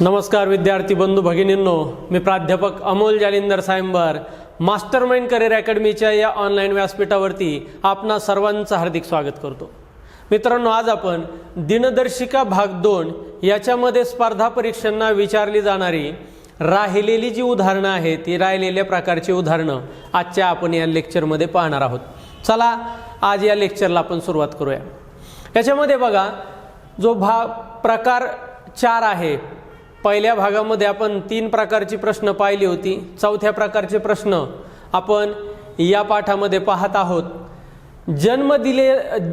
नमस्कार विद्यार्थी बंधू भगिनींनो, मी प्राध्यापक अमोल जालिंदर सायंबर मास्टरमाइंड करिअर अकॅडमीच्या या ऑनलाईन व्यासपीठावरती आपणा सर्वांचं हार्दिक स्वागत करतो। मित्रांनो, आज आपण दिनदर्शिका भाग 2 याच्यामध्ये स्पर्धा परीक्षांना विचारली जाणारी राहिलेली जी उदाहरणं आहेत ती राहिलेल्या प्रकारची उदाहरणं आजच्या आपण या लेक्चरमध्ये पाहणार आहोत। चला आज या लेक्चरला आपण सुरुवात करूया। याच्यामध्ये बघा, जो प्रकार 4 आहे, पहिल्या भागामध्ये आपण 3 प्रकारची प्रश्न पाहिली होती। चौथ्या प्रकारचे प्रश्न आपण या पाठामध्ये पाहत आहोत।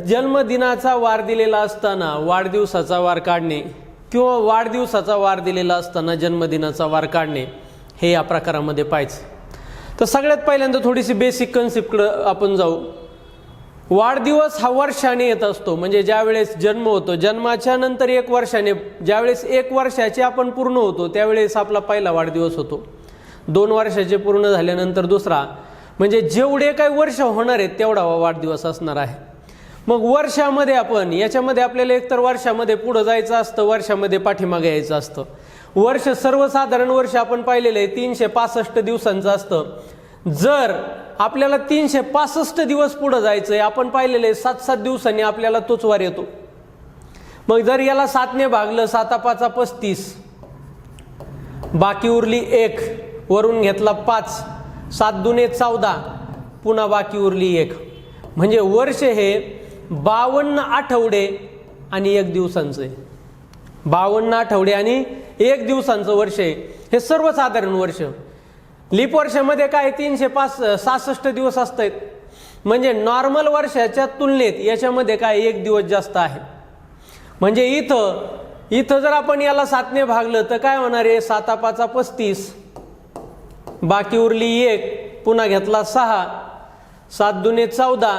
जन्मदिनाचा वार दिलेला असताना वाढदिवसाचा वार काढणे किंवा वाढदिवसाचा वार दिलेला असताना जन्मदिनाचा वार काढणे हे या प्रकारामध्ये पाहायचं। तर सगळ्यात पहिल्यांदा थोडीशी बेसिक कन्सेप्टकडे आपण जाऊ। वाढदिवस हा वर्षाने येत असतो, म्हणजे ज्यावेळेस जन्म होतो, जन्माच्या नंतर 1 वर्षाने, ज्यावेळेस 1 वर्षाचे आपण पूर्ण होतो त्यावेळेस आपला पहिला वाढदिवस होतो। 2 वर्षाचे पूर्ण झाल्यानंतर दुसरा, म्हणजे जेवढे काही वर्ष होणार आहेत तेवढा वाढदिवस असणार आहे। मग वर्षामध्ये आपण याच्यामध्ये आपल्याला एकतर वर्षामध्ये पुढे जायचं असतं, वर्षामध्ये पाठीमागे यायचं असतं। वर्ष सर्वसाधारण वर्ष आपण पाहिलेलं आहे 365 दिवसांचं असतं। जर आपल्याला 365 दिवस पुढे जायचंय, आपण पाहिलेलं आहे 7-7 दिवसांनी आपल्याला तोच वार येतो। मग जर याला 7 ने भागलं, 7 5 35, बाकी उरली 1, वरून घेतला 5, 7 दुने 14, पुन्हा बाकी उरली 1, म्हणजे वर्ष हे 52 आठवडे आणि 1 दिवसांचं आहे। 52 आठवडे आणि 1 दिवसांचं वर्ष आहे हे सर्वसाधारण वर्ष। लीप वर्षामध्ये काय 366 दिवस असतात, म्हणजे नॉर्मल वर्षाच्या तुलनेत याच्यामध्ये काय 1 दिवस जास्त आहे। म्हणजे इथं जर आपण याला 7 ने भागलं तर काय होणार आहे, 7 5 35, बाकी उरली 1, पुन्हा घेतला 6, 7 दुने 14,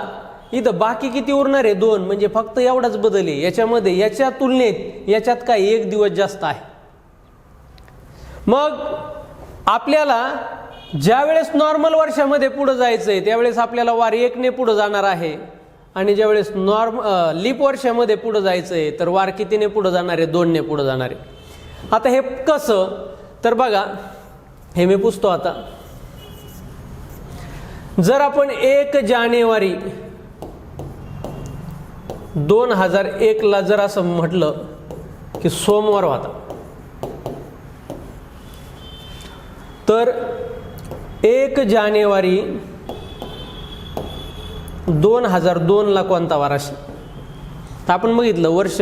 इथं बाकी किती उरणार आहे 2, म्हणजे फक्त एवढाच बदल आहे याच्यामध्ये। याच्या तुलनेत याच्यात काय 1 दिवस जास्त आहे। मग आपल्याला ज्यावेळेस नॉर्मल वर्षामध्ये पुढे जायचंय त्यावेळेस आपल्याला वार 1 ने पुढे जाणार आहे, आणि ज्यावेळेस लीप वर्षामध्ये पुढे जायचंय तर वार कितीने पुढे जाणार आहे, 2 ने पुढे जाणार आहे। आता हे कसं, तर बघा हे मी पुसतो आता। जर आपण 1 जानेवारी 2001 ला जर असं म्हटलं की सोमवार होता, तर 1 जानेवारी 2002 ला कोणता वार असेल, तर आपण बघितलं वर्ष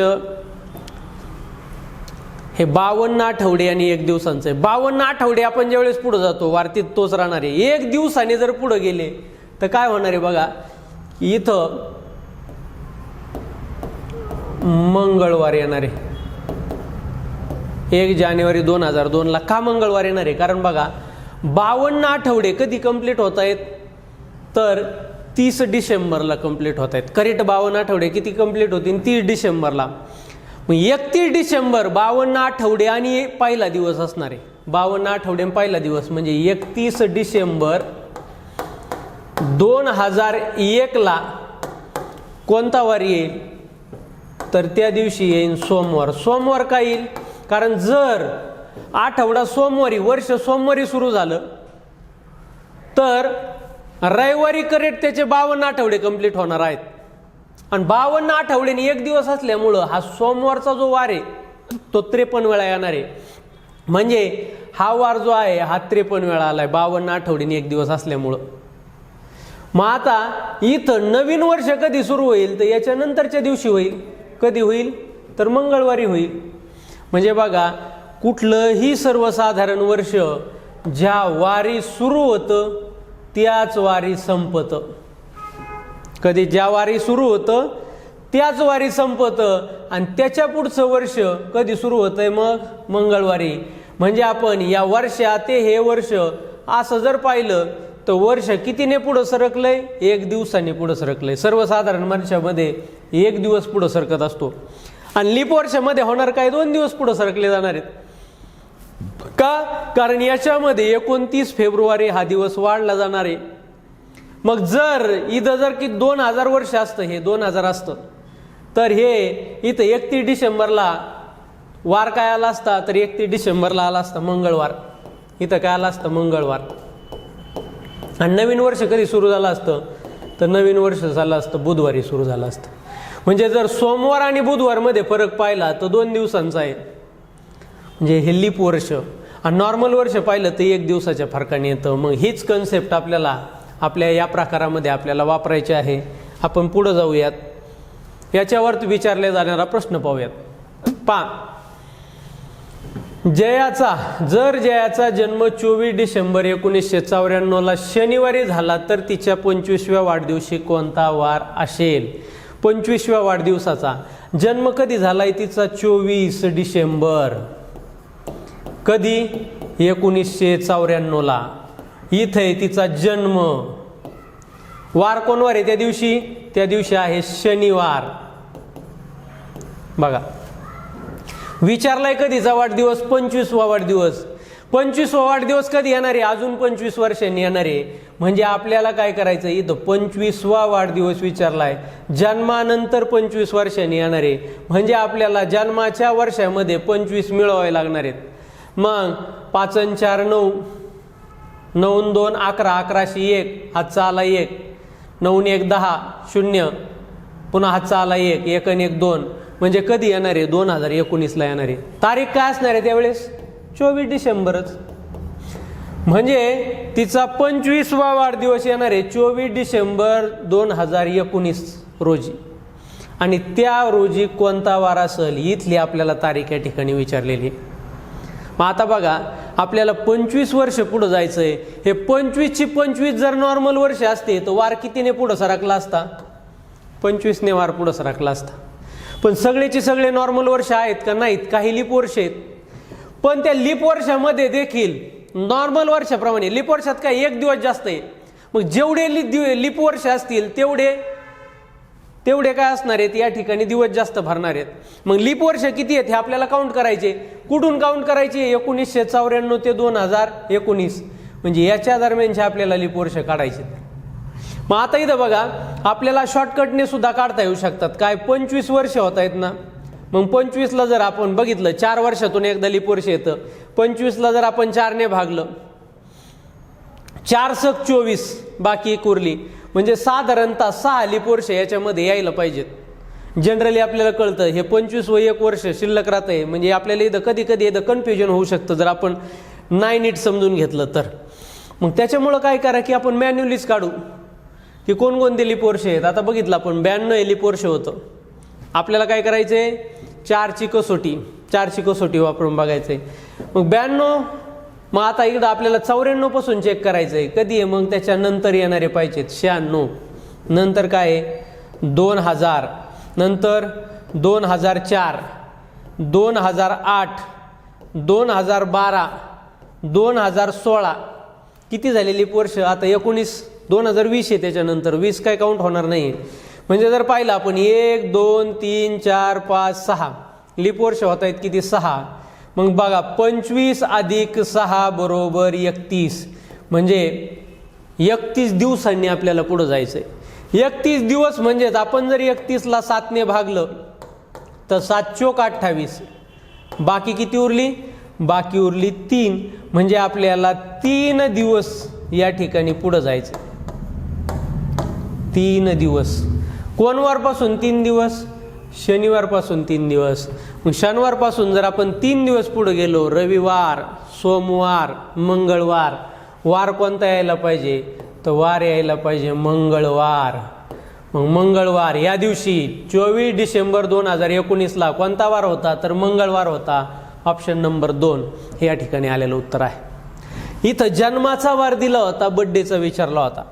हे 52 आठवडे आणि 1 दिवसांचं आहे। 52 आठवडे आपण ज्यावेळेस पुढे जातो वार तोच राहणार आहे। 1 दिवसाने जर पुढे गेले तर काय होणार आहे बघा, इथं मंगळवार येणार आहे। 1 जानेवारी 2002 ला का मंगळवार येणार आहे, कारण बघा 52 आठवडे कधी कंप्लीट होत आहेत, तर 30 डिसेंबरला कंप्लीट होत आहेत। करेक्ट 52 आठवडे किती कंप्लीट होतील, 30 डिसेंबरला। मग 31 डिसेंबर 52 आठवडे आणि पहिला दिवस असणार आहे। 52 आठवडे पहिला दिवस म्हणजे 31 डिसेंबर 2001 ला कोणता वार येईल, तर त्या दिवशी येईल सोमवार। सोमवार का येईल, कारण जर आठवडा सोमवारी, वर्ष सोमवारी सुरू झालं तर रविवारी करेक्ट त्याचे 52 आठवडे कंप्लीट होणार आहेत, आणि 52 आठवड्याने 1 दिवस असल्यामुळं हा सोमवारचा जो वार आहे तो 53 वेळा येणार आहे। म्हणजे हा वार जो आहे हा 53 वेळा आलाय 52 आठवड्याने 1 दिवस असल्यामुळं। मग आता इथं नवीन वर्ष कधी सुरू होईल, तर याच्या नंतरच्या दिवशी होईल। कधी होईल, तर मंगळवारी होईल। म्हणजे बघा, कुठलंही सर्वसाधारण वर्ष ज्या वारी सुरू होतं त्याच वारी संपतं। कधी ज्या वारी सुरू होतं त्याच वारी संपतं, आणि त्याच्या पुढचं वर्ष कधी सुरू होतंय, मग मंगळवारी। म्हणजे आपण या वर्षात ते हे वर्ष असं जर पाहिलं तर वर्ष कितीने पुढं सरकलंय, 1 दिवसाने पुढं सरकलंय। सर्वसाधारण वर्षामध्ये 1 दिवस पुढं सरकत असतो, आणि लीप वर्षामध्ये होणार काय 2 दिवस पुढे सरकले जाणार आहेत। का, कारण याच्यामध्ये 29 फेब्रुवारी हा दिवस वाढला जाणार आहे। मग जर इथं जर की 2000 वर्ष असतं, हे 2000 असतं, तर हे इथं 31 डिसेंबरला वार काय आला असता तर 31 डिसेंबरला आला असता मंगळवार, इथं काय आला असतं मंगळवार. आणि नवीन वर्ष कधी सुरू झालं असतं तर नवीन वर्ष झालं असतं बुधवारी सुरू झालं असतं. म्हणजे जर सोमवार आणि बुधवारमध्ये फरक पाहिला तर 2 दिवसांचा आहे, म्हणजे हे लीप वर्ष. आणि नॉर्मल वर्ष पाहिलं तर 1 दिवसाच्या फरकाने येतं. मग हीच कन्सेप्ट आपल्याला आपल्या या प्रकारामध्ये आपल्याला वापरायची आहे. आपण पुढं जाऊयात, याच्यावर विचारले जाणारा प्रश्न पाहूयात. जर जयाचा जन्म 24 डिसेंबर 1994ला शनिवारी झाला तर तिच्या 25व्या वाढदिवशी कोणता वार असेल? 25व्या वाढदिवसाचा जन्म कधी झालाय तिचा? 24 डिसेंबर. कधी? 1994ला. इथे तिचा जन्म. वार कोणवार आहे त्या दिवशी? त्या दिवशी आहे शनिवार. बघा, विचारलाय कधीचा वाढदिवस? 25वा वाढदिवस. 25वा वाढदिवस कधी येणार आहे? अजून 25 वर्षांनी येणार आहे. म्हणजे आपल्याला काय करायचं, इथं 25वा वाढदिवस विचारलाय, जन्मानंतर 25 वर्षांनी येणार आहे. म्हणजे आपल्याला जन्माच्या वर्षामध्ये 25 मिळवावे लागणार आहेत. मग 5 आणि 4 9, 9 आणि 2 11, 11शी 1, हातचा आला 1, 9 आणि 1 10, 0, पुन्हा हातचा आला 1, 1 आणि 1 2. म्हणजे कधी येणार आहे? 2019ला येणार आहे. तारीख काय असणार आहे त्यावेळेस? 24 डिसेंबरच. म्हणजे तिचा 25वा वाढदिवस येणार आहे 24 डिसेंबर 2019 रोजी. आणि त्या रोजी कोणता वार असेल इथली आपल्याला तारीख या ठिकाणी विचारलेली आहे. मग आता बघा, आपल्याला 25 वर्ष पुढे जायचं आहे. हे 25ची 25 जर नॉर्मल वर्ष असते तर वार कितीने पुढे सरकला असता? 25ने वार पुढे सरकला असता. पण सगळेचे सगळे नॉर्मल वर्ष आहेत का? नाहीत. काही लीप वर्ष आहेत. पण त्या लीप वर्षामध्ये देखील नॉर्मल वर्षाप्रमाणे लीप वर्षात काय 1 दिवस जास्त आहे. मग जेवढे लीप वर्ष असतील तेवढे काय असणार आहेत? या ठिकाणी दिवस जास्त भरणार आहेत. मग लीप वर्ष किती आहेत हे आपल्याला काउंट करायचे. कुठून काउंट करायचे? 1994 ते 2019. म्हणजे याच्या दरम्यानचे आपल्याला लीप वर्ष काढायचे. मग आता इथं बघा, आपल्याला शॉर्टकटने सुद्धा काढता येऊ शकतात. काय? 25 वर्ष होत आहेत ना. मग 25ला जर आपण बघितलं, 4 वर्षातून एकदा लीप वर्ष येतं. 25ला जर आपण 4ने भागलं, 4 सक 24, बाकी 1 उरली. म्हणजे साधारणतः 6 लीप वर्ष याच्यामध्ये यायला पाहिजेत. जनरली आपल्याला कळतं हे 25 व 1 वर्ष शिल्लक राहत आहे. म्हणजे आपल्याला इथं कधी कधी इथं कन्फ्युजन होऊ शकतं जर आपण नाही नीट समजून घेतलं तर. मग त्याच्यामुळं काय करा की आपण मॅन्युअलीच काढू की कोणकोणते लीप वर्ष आहेत. आता बघितलं आपण 92 लीप वर्ष होतं. आपल्याला काय करायचंय? 4ची कसोटी वापरून बघायचंय. मग 92. मग आता इकडं आपल्याला 94 पासून चेक करायचंय कधी आहे. मग त्याच्यानंतर येणारे पाहिजेत 96. नंतर काय आहे? 2000. नंतर 2004, 2008, 2012, 2016. किती झाले लीप वर्ष? आता 2020 आहे. त्याच्यानंतर 20 काय काउंट होणार नाही. म्हणजे जर पाहिलं आपण 1 2 3 4 5 6 लीप वर्ष होत आहेत किती? 6. मग बघा 25 अधिक 6 बरोबर 31. म्हणजे 31 दिवसांनी आपल्याला पुढे जायचंय. 31 दिवस म्हणजेच आपण जर 31ला 7ने भागलं तर 7 चोक 28. बाकी किती उरली? बाकी उरली 3. म्हणजे आपल्याला 3 दिवस या ठिकाणी पुढे जायचं. 3 दिवस. कोण वारपासून 3 दिवस? शनिवारपासून 3 दिवस. मग शनिवारपासून जर आपण 3 दिवस पुढे गेलो, रविवार, सोमवार, मंगळवार. वार कोणता यायला पाहिजे? तर वार यायला पाहिजे मंगळवार. मग मंगळवार या दिवशी 24 डिसेंबर 2019ला कोणता वार होता? तर मंगळवार होता. ऑप्शन नंबर 2 हे या ठिकाणी आलेलं उत्तर आहे. इथं जन्माचा वार दिला होता, बड्डेचा विचारला होता.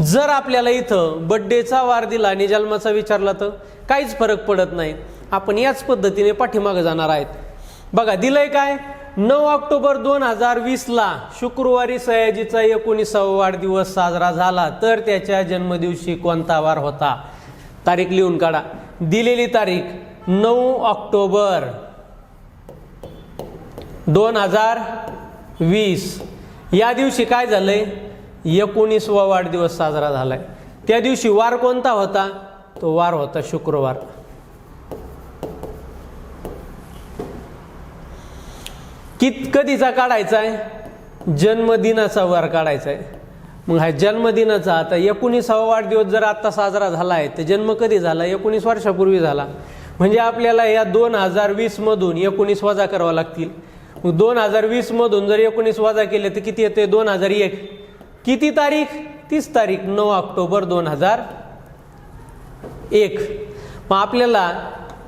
जर आपल्याला इथं बड्डेचा वार दिला आणि जन्माचा विचारला तर काहीच फरक पडत नाही. आपण याच पद्धतीने पाठीमागे जाणार आहेत. बघा दिलंय काय? 9 ऑक्टोबर 2020ला शुक्रवारी सयाजीचा 19वा वाढदिवस साजरा झाला तर त्याच्या जन्मदिवशी कोणता वार होता? तारीख लिहून काढा. दिलेली तारीख 9 ऑक्टोबर 2020. या दिवशी काय झालंय? 19वा वाढदिवस साजरा झालाय. त्या दिवशी वार कोणता होता? तो वार होता शुक्रवार. कधीचा काढायचा आहे? जन्मदिनाचा वार काढायचा आहे. मग हा जन्मदिनाचा आता 19वा वाढदिवस जर आत्ता साजरा झाला आहे तर जन्म कधी झाला? 19 वर्षापूर्वी झाला. म्हणजे आपल्याला या 2020 मधून 19 वजा करावं लागतील. मग 2020 मधून जर 19 वजा केले तर किती येते? 2001. किती तारीख? 30 तारीख 9 ऑक्टोबर 2001. मग आपल्याला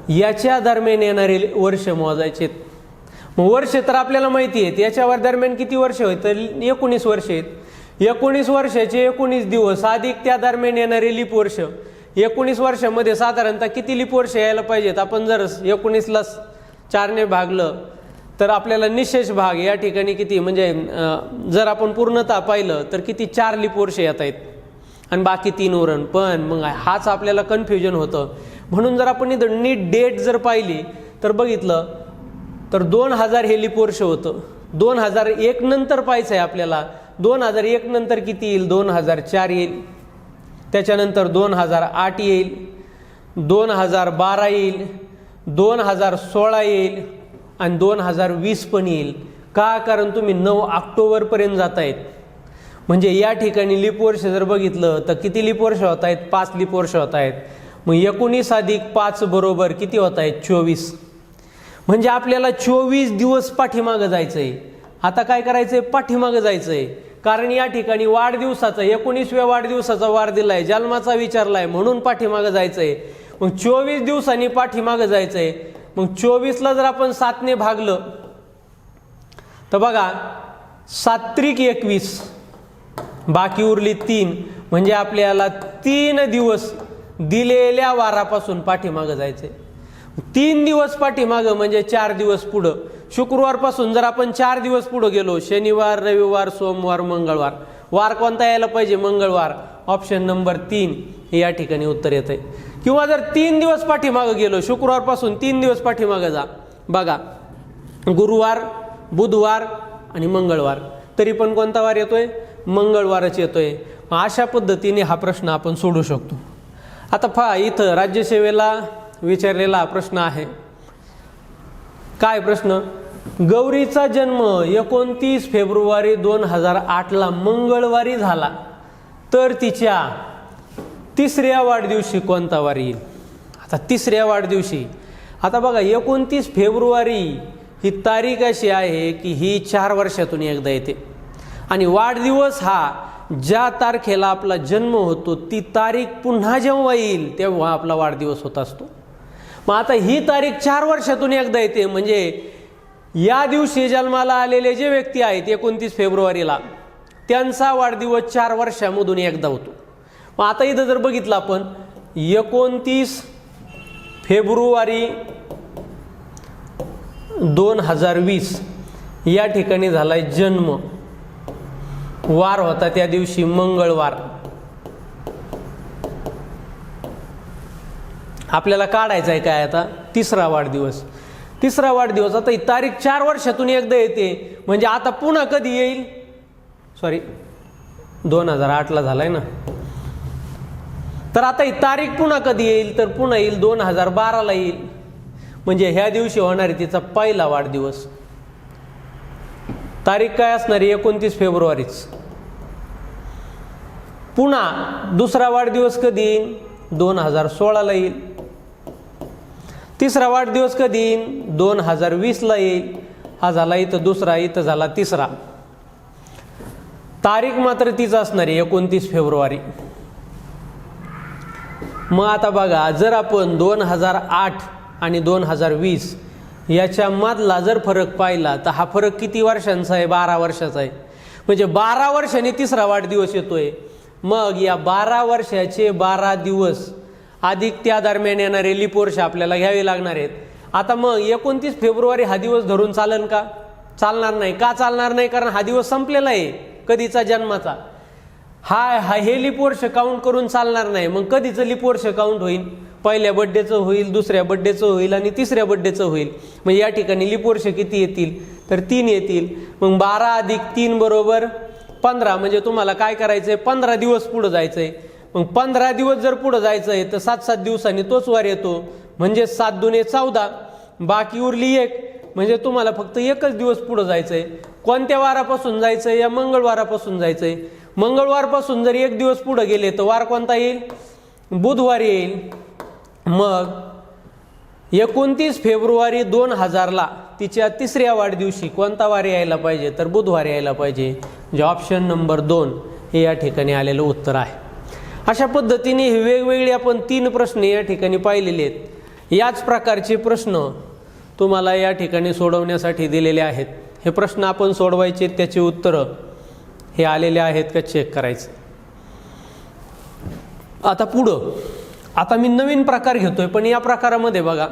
याच्या दरम्यान येणारे वर्ष मोजायचे. मग वर्ष तर आपल्याला माहिती आहेत, याच्यावर दरम्यान किती वर्ष होत? तर 19 वर्ष आहेत. 19 वर्षाचे 19 दिवस अधिक त्या दरम्यान येणारे लीप वर्ष. 19 वर्षामध्ये साधारणतः किती लीप वर्ष यायला पाहिजेत? आपण जर 19ला 4ने भागलं तर आपल्याला निशेष भाग या ठिकाणी किती, म्हणजे जर आपण पूर्णतः पाहिलं तर किती? 4 लीप वर्ष येत आहेत आणि बाकी 3 उरण. पण मग हाच आपल्याला कन्फ्युजन होतं. म्हणून जर आपण इथं नीट डेट जर पाहिली तर बघितलं तर 2000 हे लीप वर्ष होतं. 2001 नंतर पाहायचं आहे आपल्याला. 2001 नंतर किती येईल? 2004 येईल. त्याच्यानंतर 2008 येईल, 2012 येईल, 2016 येईल आणि 2020 पण येईल. का? कारण तुम्ही 9 ऑक्टोबरपर्यंत जात आहेत. म्हणजे या ठिकाणी लीप वर्ष जर बघितलं तर किती लीप वर्ष होत आहेत? 5 लीप वर्ष होत आहेत. मग 19 अधिक 5 बरोबर किती होत आहेत? 24. म्हणजे आपल्याला 24 दिवस पाठीमागं जायचं आहे. आता काय करायचं आहे? पाठीमागं जायचं आहे. कारण या ठिकाणी वाढदिवसाचा 19व्या वाढदिवसाचा वार दिलाय, जन्माचा विचारलाय, म्हणून पाठीमागं जायचं आहे. मग 24 दिवसांनी पाठीमागं जायचं आहे. मग 24ला जर आपण 7ने भागलं तर बघा 7 त्रिक 21, बाकी उरली 3. म्हणजे आपल्याला 3 दिवस दिलेल्या वारापासून पाठीमागं जायचंय. 3 दिवस पाठीमागं म्हणजे 4 दिवस पुढं. शुक्रवारपासून जर आपण 4 दिवस पुढं गेलो, शनिवार, रविवार, सोमवार, मंगळवार, वार कोणता यायला पाहिजे? मंगळवार. ऑप्शन नंबर 3 हे या ठिकाणी उत्तर येत आहे. किंवा जर 3 दिवस पाठीमागं गेलो, शुक्रवारपासून 3 दिवस पाठीमागं जा, बघा गुरुवार, बुधवार आणि मंगळवार, तरी पण कोणता वार येतोय? मंगळवारच येतोय. अशा पद्धतीने हा प्रश्न आपण सोडू शकतो. आता पहा, इथं राज्यसेवेला विचारलेला प्रश्न आहे. काय प्रश्न? गौरीचा जन्म 29 फेब्रुवारी 2008ला मंगळवारी झाला तर तिच्या 3ऱ्या वाढदिवशी कोणता वार येईल? आता 3ऱ्या वाढदिवशी, आता बघा 29 फेब्रुवारी ही तारीख अशी आहे की ही 4 वर्षातून एकदा येते. आणि वाढदिवस हा ज्या तारखेला आपला जन्म होतो ती तारीख पुन्हा जेव्हा येईल तेव्हा आपला वाढदिवस होत असतो. मग आता ही तारीख 4 वर्षातून एकदा येते. म्हणजे या दिवशी जन्माला आलेले जे व्यक्ती आहेत 29 फेब्रुवारीला, त्यांचा वाढदिवस 4 वर्षामधून एकदा होतो. मग आता इथं जर बघितलं आपण 29 फेब्रुवारी 2020 या ठिकाणी झालाय जन्म. वार होता त्या दिवशी मंगळवार. आपल्याला काढायचा आहे काय? आता 3रा वाढदिवस. 3रा वाढदिवस आता ही तारीख 4 वर्षातून एकदा येते. म्हणजे आता पुन्हा कधी येईल? सॉरी, 2008ला झालाय ना. तर आता ही तारीख पुन्हा कधी येईल? तर पुन्हा येईल 2012ला येईल. म्हणजे ह्या दिवशी होणार आहे तिचा पहिला वाढदिवस. तारीख काय असणार आहे? 29 फेब्रुवारीच. पुन्हा 2रा वाढदिवस कधी येईल? 2016ला येईल. 3रा वाढदिवस कधी येईल? 2020ला येईल. हा झाला इथं 2रा, इथं झाला 3रा. तारीख मात्र तीच असणार आहे 29 फेब्रुवारी. मग आता बघा, जर आपण 2008 आणि 2020 याच्या मधला जर फरक पाहिला तर हा फरक किती वर्षांचा आहे? 12 वर्षाचा आहे. म्हणजे 12 वर्षांनी 3रा वाढदिवस येतोय. मग या 12 वर्षाचे 12 दिवस अधिक त्या दरम्यान येणारे लीप वर्ष आपल्याला घ्यावे लागणार आहेत. आता मग 29 फेब्रुवारी हा दिवस धरून चालेल का? चालणार नाही. का चालणार नाही? कारण हा दिवस संपलेला आहे कधीचा? जन्माचा. हा हे लीप वर्ष काउंट करून चालणार नाही. मग कधीचं लीप वर्ष काउंट होईल? पहिल्या बड्डेचं होईल, 2ऱ्या बड्डेचं होईल आणि 3ऱ्या बड्डेचं होईल. मग या ठिकाणी लीप वर्ष किती येतील? तर 3 येतील. मग 12 अधिक 3 बरोबर 15. म्हणजे तुम्हाला काय करायचंय? 15 दिवस पुढे जायचंय. मग 15 दिवस जर पुढे जायचंय तर 7-7 दिवसांनी तोच वार येतो. म्हणजे 7 दुने 14, बाकी उरली 1. म्हणजे तुम्हाला फक्त एकच दिवस पुढे जायचंय. कोणत्या वारापासून जायचंय? या मंगळवारापासून जायचंय. मंगळवारपासून जर एक दिवस पुढे गेले तर वार कोणता येईल? बुधवारी येईल. मग 29 फेब्रुवारी 2000ला तिच्या 3ऱ्या वाढदिवशी कोणता वार यायला पाहिजे? तर बुधवार यायला पाहिजे. म्हणजे ऑप्शन नंबर 2 हे या ठिकाणी आलेलं उत्तर आहे. अशा पद्धतीने हे वेगवेगळे आपण 3 प्रश्न या ठिकाणी पाहिलेले आहेत. याच प्रकारचे प्रश्न तुम्हाला या ठिकाणी सोडवण्यासाठी दिलेले आहेत. हे प्रश्न आपण सोडवायचे, त्याची उत्तरं हे आलेले आहेत का चेक करायचं. आता पुढं आता मी नवीन प्रकार घेतोय, पण या प्रकारामध्ये बघा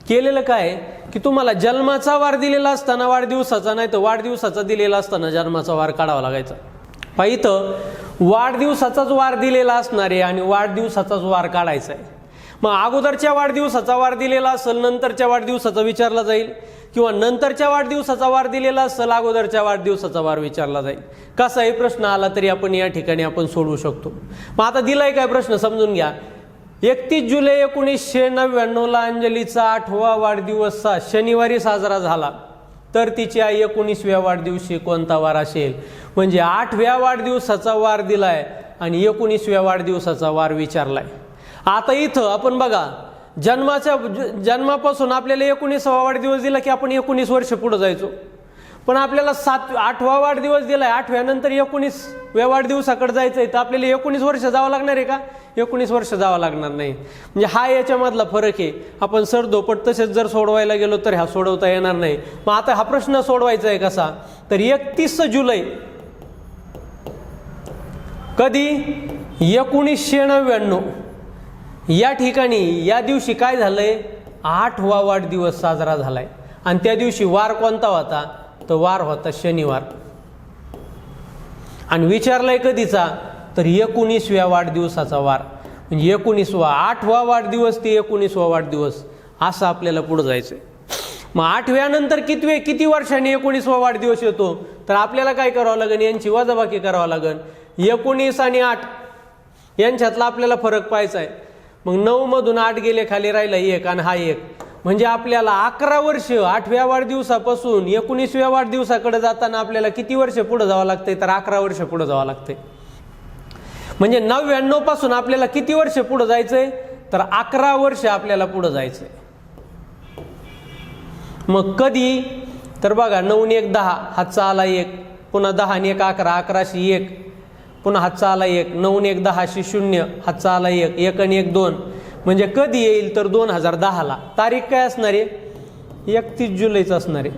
केलेलं काय की तुम्हाला जन्माचा वार दिलेला असताना वाढदिवसाचा, नाही तर वाढदिवसाचा दिलेला असताना जन्माचा वार काढावा लागायचा. पहा इथं वाढदिवसाचाच वार दिलेला असणार आहे आणि वाढदिवसाचाच वार काढायचा आहे. मग अगोदरच्या वाढदिवसाचा वार दिलेला असेल नंतरच्या वाढदिवसाचा विचारला जाईल, किंवा नंतरच्या वाढदिवसाचा वार दिलेला असेल अगोदरच्या वाढदिवसाचा वार विचारला जाईल. कसाही प्रश्न आला तरी आपण या ठिकाणी आपण सोडवू शकतो. मग आता दिलाय काय प्रश्न समजून घ्या. 31 जुलै 1999ला अंजलीचा 8वा वाढदिवस शनिवारी साजरा झाला, तर तिच्या 19व्या वाढदिवशी कोणता वार असेल? म्हणजे 8व्या वाढदिवसाचा वार दिलाय आणि 19व्या वाढदिवसाचा वार विचारलाय. आता इथं आपण बघा जन्मापासून आपल्याला 19वा वाढदिवस दिला की आपण 19 वर्ष पुढे जायचो. पण आपल्याला 8वा वाढदिवस दिलाय, 8व्या नंतर 19व्या वाढदिवसाकडे जायचंय, तर आपल्याला 19 वर्ष जावं लागणार आहे का? 19 वर्ष जावं लागणार नाही. म्हणजे हा याच्यामधला फरक आहे. आपण सरधोपट तसेच जर सोडवायला गेलो तर हा सोडवता येणार नाही. मग आता हा प्रश्न सोडवायचा आहे कसा? तर 31 जुलै कधी? 1999 या ठिकाणी या दिवशी काय झालंय? 8वा वाढदिवस साजरा झालाय. आणि त्या दिवशी वार कोणता होता? तर वार होता शनिवार. आणि विचारलाय कधीचा? तर 19व्या वाढदिवसाचा वार. म्हणजे 19वा 8वा वाढदिवस ते 19वा वाढदिवस असं आपल्याला पुढे जायचंय. मग 8व्या नंतर किती वर्षांनी 19वा वाढदिवस येतो? तर आपल्याला काय करावं लागेल? यांची वजाबाकी करावं लागेल. 19 आणि 8 यांच्यातला आपल्याला फरक पाहायचा आहे. मग 9 मधून 8 गेले, खाली राहिला 1 आणि हा 1. म्हणजे आपल्याला 11 वर्ष 8व्या वाढदिवसापासून 19व्या वाढदिवसाकडे जाताना आपल्याला किती वर्ष पुढे जावं लागतंय? तर 11 वर्ष पुढे जावं लागतंय. म्हणजे 99 पासून आपल्याला किती वर्ष पुढे जायचंय? तर 11 वर्ष आपल्याला पुढे जायचंय. मग कधी? तर बघा 9 आणि 1 10, हातचा आला 1, पुन्हा 10 आणि 1 11, 11शी 1, पुन्हा हातचा आला 1, 9 आणि 1 10शी 0, हातचा आला 1, 1 आणि 1 2. म्हणजे कधी येईल? तर 2010ला. तारीख काय असणार आहे? 31 जुलैच असणार आहे.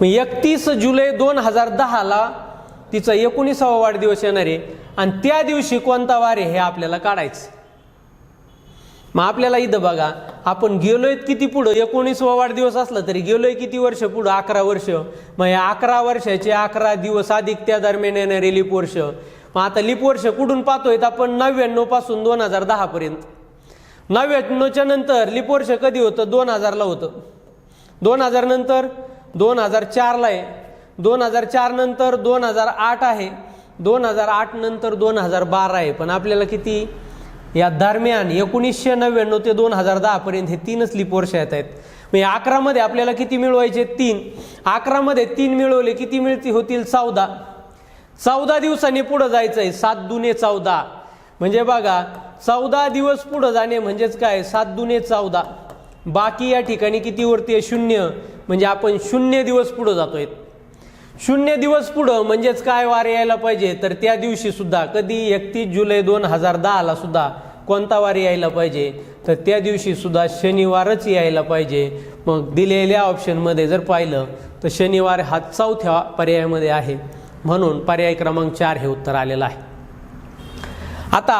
मग 31 जुलै 2010ला तिचा 19वा वाढदिवस येणार आहे. आणि त्या दिवशी कोणता वार आहे हे आपल्याला काढायचं. मग आपल्याला इथं बघा आपण गेलोय किती पुढं? 19वा वाढदिवस असला तरी गेलोय किती वर्ष पुढं? 11 वर्ष. मग या 11 वर्षाचे 11 दिवस अधिक त्या दरम्यान येणारे लीप वर्ष. मग आता लीप वर्ष कुठून पाहतोय? आपण 99 पासून 2010 पर्यंत. 99च्या नंतर लीप वर्ष कधी होतं? 2000ला होतं. 2000 नंतर 2004ला आहे. 2004 नंतर 2008 आहे. 2008 नंतर 2012 आहे. पण आपल्याला किती या दरम्यान 1999 ते 2010 पर्यंत हे 3च लीप वर्ष येत आहेत. मग 11 मध्ये आपल्याला किती मिळवायचे? 3. 11 मध्ये 3 मिळवले किती होतील? 14. 14 दिवसांनी पुढे जायचंय. 7 दुने 14. म्हणजे बघा 14 दिवस पुढे जाणे म्हणजेच काय? 7 दुने 14. बाकी या ठिकाणी किती वरती? 0. म्हणजे आपण 0 दिवस पुढे जातोय. 0 दिवस पुढं म्हणजेच काय वार यायला पाहिजे? तर त्या दिवशी सुद्धा कधी? 31 जुलै 2010ला सुद्धा कोणता वार यायला पाहिजे? तर त्या दिवशी सुद्धा शनिवारच यायला पाहिजे. मग दिलेल्या ऑप्शनमध्ये जर पाहिलं तर शनिवार हा 4थ्या पर्यायामध्ये आहे. म्हणून पर्याय क्रमांक 4 हे उत्तर आलेलं आहे. आता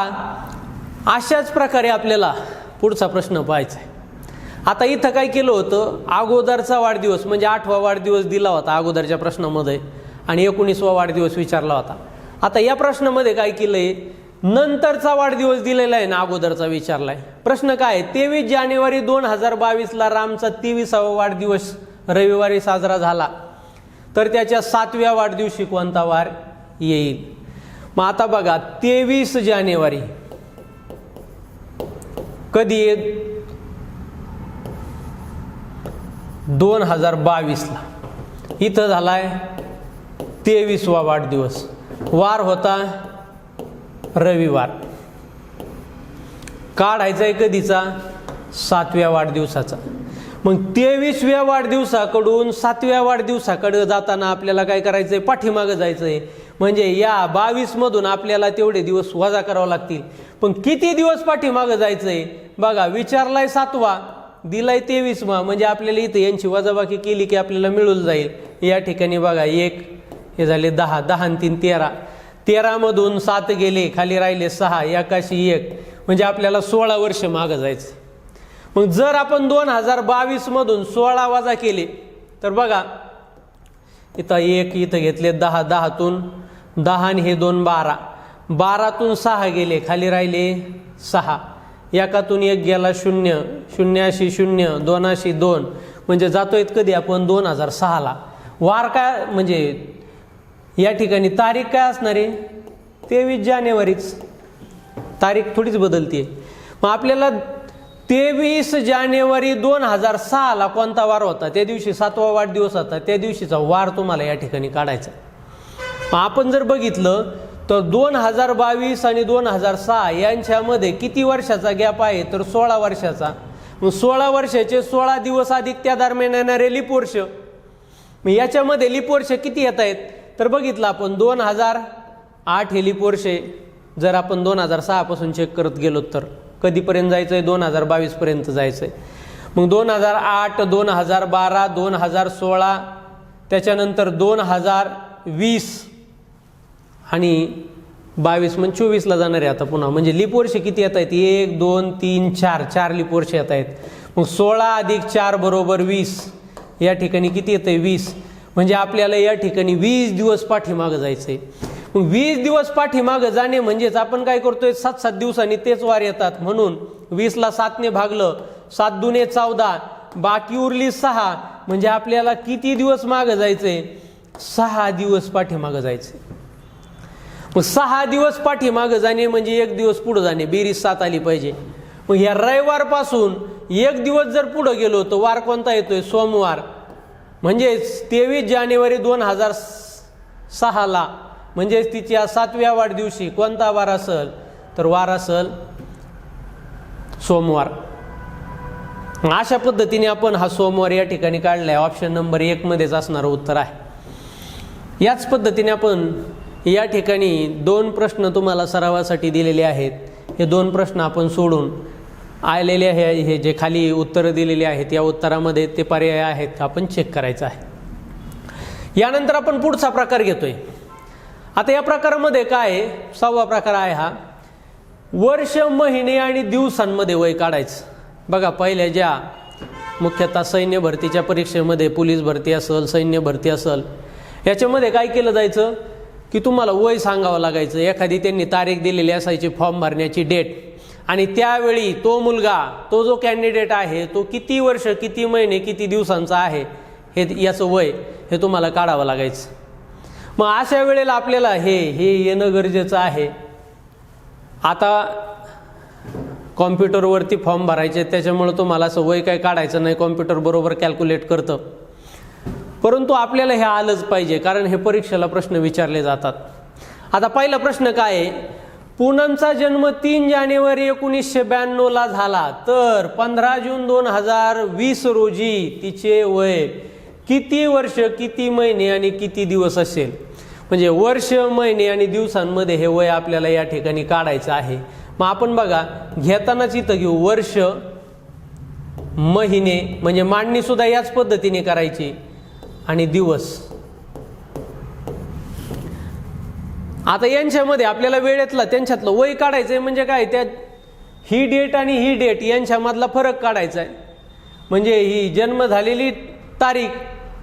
अशाच प्रकारे आपल्याला पुढचा प्रश्न पाहायचा आहे. आता इथं काय केलं होतं? अगोदरचा वाढदिवस म्हणजे 8वा वाढदिवस दिला होता अगोदरच्या प्रश्नामध्ये आणि 19वा वाढदिवस विचारला होता. आता या प्रश्नामध्ये काय केलंय? नंतरचा वाढदिवस दिलेला आहे ना, अगोदरचा विचारलाय. प्रश्न काय? 23 जानेवारी 2022ला रामचा 23वा वाढदिवस रविवारी साजरा झाला, तर त्याच्या 7व्या वाढदिवशी कोणता वार येईल? मग आता बघा 23 जानेवारी कधी येईल? 2022ला इथं झालाय 23वा वाढदिवस, वार होता रविवार, काढायचा आहे कधीचा? 7व्या वाढदिवसाचा. मग 23व्या वाढदिवसाकडून 7व्या वाढदिवसाकडे जाताना आपल्याला काय करायचंय? पाठीमागं जायचंय. म्हणजे या 22 मधून आपल्याला तेवढे दिवस वजा करावे लागतील. पण किती दिवस पाठीमागं जायचंय बघा, विचारलाय 7वा, दिलाय 23वा, म्हणजे आपल्याला इथं यांची वजाबाकी केली की आपल्याला मिळून जाईल. या ठिकाणी बघा 1 हे झाले 10, 10 आणि 3 13, 13 मधून 7 गेले, खाली राहिले 6, एकाशी 1, म्हणजे आपल्याला 16 वर्ष मागं जायचं. मग जर आपण 2022 मधून 16 वजा केले तर बघा इथं 1 इथं घेतले 10, 10तून 10 आणि हे 2 12, 12तून 6 गेले, खाली राहिले 6, एकातून 1 गेला 0, 0शी 0, 2शी 2, म्हणजे जातोय कधी आपण? 2006ला. वार काय म्हणजे या ठिकाणी तारीख काय असणार आहे? 23 जानेवारीच, तारीख थोडीच बदलते. मग आपल्याला 23 जानेवारी 2006ला कोणता वार होता? त्या दिवशी 7वा वाढदिवस होता, त्या दिवशीचा वार तुम्हाला या ठिकाणी काढायचा. मग आपण जर बघितलं तर 2022 आणि 2006 यांच्यामध्ये किती वर्षाचा गॅप आहे? तर 16 वर्षाचा. मग 16 वर्षाचे 16 दिवस अधिक त्या दरम्यान येणारे लीप वर्ष. मग याच्यामध्ये लीप वर्ष किती येत आहेत? तर बघितलं आपण 2008 हे लीप वर्ष. जर आपण 2006 पासून चेक करत गेलो तर कधीपर्यंत जायचं आहे? 2022 पर्यंत जायचं आहे. मग 2008, 2012, 2016, त्याच्यानंतर 2020 आणि 22 म्हणजे 24ला जाणार आहे आता पुन्हा. म्हणजे लीप वर्ष किती येत आहेत? 1 2 3 4, 4 लीप वर्ष येत आहेत. मग 16 अधिक 4 बरोबर 20, या ठिकाणी किती येतं आहे? 20. म्हणजे आपल्याला या ठिकाणी 20 दिवस पाठीमागं जायचं आहे. मग 20 दिवस पाठीमागं जाणे म्हणजेच आपण काय करतोय? 7-7 दिवसांनी तेच वार येतात. म्हणून 20ला 7ने भागलं, 7 दुने 14, बाकी उरली 6, म्हणजे आपल्याला किती दिवस मागं जायचंय? 6 दिवस पाठीमागं जायचंय. मग 6 दिवस पाठीमागं जाणे म्हणजे 1 दिवस पुढे जाणे, बेरीज 7 आली पाहिजे. मग या रविवारपासून 1 दिवस जर पुढे गेलो तर वार कोणता येतोय? सोमवार. म्हणजे 23 जानेवारी 2006ला म्हणजे तिच्या 7व्या वाढदिवशी कोणता वार असेल? तर वार असेल सोमवार. अशा पद्धतीने आपण हा सोमवार या ठिकाणी काढलाय. ऑप्शन नंबर 1 मध्येच असणारं उत्तर आहे. याच पद्धतीने आपण या ठिकाणी 2 प्रश्न तुम्हाला सरावासाठी दिलेले आहेत. हे 2 प्रश्न आपण सोडून आलेले आहे, हे जे खाली उत्तरं दिलेली आहेत या उत्तरामध्ये ते पर्याय आहेत का आपण चेक करायचं आहे. यानंतर आपण पुढचा प्रकार घेतोय. आता या प्रकारामध्ये काय आहे? 6वा प्रकार आहे हा. वर्ष, महिने आणि दिवसांमध्ये वय काढायचं. बघा पहिल्या ज्या मुख्यतः सैन्य भरतीच्या परीक्षेमध्ये, पोलीस भरती असेल, सैन्य भरती असेल, याच्यामध्ये काय केलं जायचं की तुम्हाला वय सांगावं लागायचं. एखादी त्यांनी तारीख दिलेली असायची फॉर्म भरण्याची डेट, आणि त्यावेळी तो मुलगा, तो जो कॅन्डिडेट आहे तो किती वर्ष, किती महिने, किती दिवसांचा आहे हे याचं वय हे तुम्हाला काढावं लागायचं. मग अशा वेळेला आपल्याला हे येणं गरजेचं आहे. आता कॉम्प्युटरवरती फॉर्म भरायचे, त्याच्यामुळे तुम्हाला असं वय काय काढायचं नाही, कॉम्प्युटर बरोबर कॅल्क्युलेट करतं. परंतु आपल्याला हे आलंच पाहिजे, कारण हे परीक्षेला प्रश्न विचारले जातात. आता पहिला प्रश्न काय आहे? पूनमचा जन्म 3 जानेवारी 1992ला झाला, तर 15 जून 2020 रोजी तिचे वय किती वर्ष, किती महिने आणि किती दिवस असेल? म्हणजे वर्ष, महिने आणि दिवसांमध्ये हे वय आपल्याला या ठिकाणी काढायचं आहे. मग आपण बघा घेतानाच इथं घेऊ वर्ष, महिने, म्हणजे मांडणी सुद्धा याच पद्धतीने करायची, आणि दिवस. आता यांच्यामध्ये आपल्याला वेळेतला त्यांच्यातलं वय काढायचं आहे. म्हणजे काय? त्या ही डेट आणि ही डेट यांच्यामधला फरक काढायचा आहे. म्हणजे ही जन्म झालेली तारीख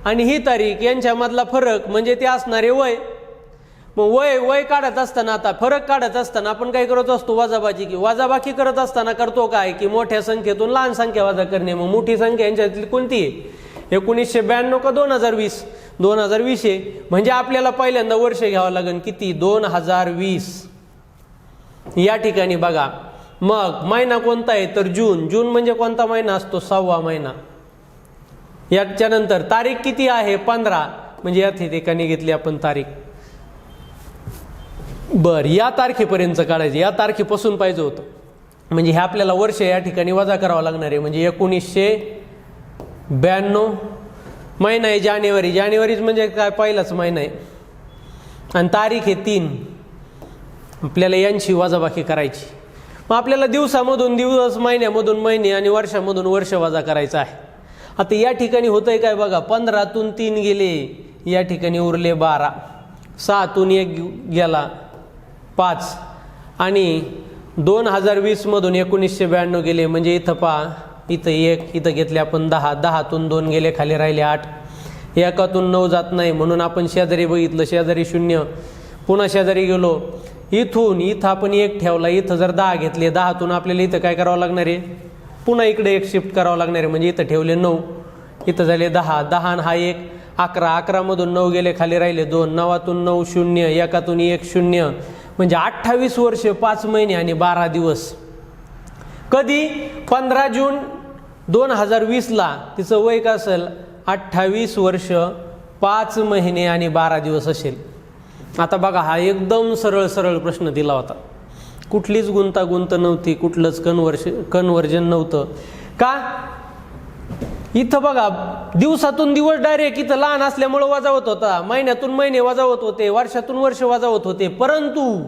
आणि ही तारीख यांच्यामधला फरक म्हणजे ते असणारे वय. मग वय काढत असताना, आता फरक काढत असताना आपण काय करत असतो? वजाबाकी करत असताना करतो काय की मोठ्या संख्येतून लहान संख्या वजा करणे. मग मोठी संख्या यांच्यातली कोणती आहे? 1992 का 2020? 2020 आहे. म्हणजे आपल्याला पहिल्यांदा वर्ष घ्यावं लागेल किती? 2020. या ठिकाणी बघा मग महिना कोणता आहे? तर जून. जून म्हणजे कोणता महिना असतो? 6वा महिना. याच्यानंतर तारीख किती आहे 15, म्हणजे या ठिकाणी घेतली आपण तारीख. बरं, या तारखेपर्यंत काढायचं, या तारखेपासून पाहिजे होतं, म्हणजे हे आपल्याला वर्ष या ठिकाणी वजा करावं लागणार आहे. म्हणजे 1992 महिना आहे जानेवारी, जानेवारीच म्हणजे काय पहिलाच महिना आहे, आणि तारीख आहे 3. आपल्याला यांची वजाबाकी करायची. मग आपल्याला दिवसामधून दिवस, महिन्यामधून महिने आणि वर्षामधून वर्ष वजा करायचं आहे. आता या ठिकाणी होतंय काय बघा, 15तून 3 गेले, या ठिकाणी उरले 12, 6तून 1 गेला 5, आणि 2020 मधून 1992 गेले, म्हणजे इथं पहा, इथं 1, इथं घेतले आपण 10, 10तून 2 गेले, खाली राहिले 8, 1तून 9 जात नाही म्हणून आपण शेजारी बघितलं, शेजारी 0, पुन्हा शेजारी गेलो, इथून इथं आपण 1 ठेवला, इथं जर 10 घेतले, 10तून आपल्याला इथं काय करावं लागणार आहे, पुन्हा इकडे 1 शिफ्ट करावं लागणार आहे, म्हणजे इथं ठेवले 9, इथं झाले 10, 10 हा 1, 11, 11मधून 9 गेले, खाली राहिले 2, 9तून 9 0, 1तून 1 0, म्हणजे 28 वर्ष 5 महिने आणि 12 दिवस. कधी 15 जून 2020ला तिचं वय काय असेल, 28 वर्ष 5 महिने आणि 12 दिवस असेल. आता बघा, हा एकदम सरळ सरळ प्रश्न दिला होता, कुठलीच गुंतागुंत नव्हती, कुठलंच कन्वर्जन नव्हतं. का इथं बघा, दिवसातून दिवस डायरेक्ट इथं लहान असल्यामुळे वजा होत होता, महिन्यातून महिने वजा होत होते, वर्षातून वर्ष वजा होत होते. परंतु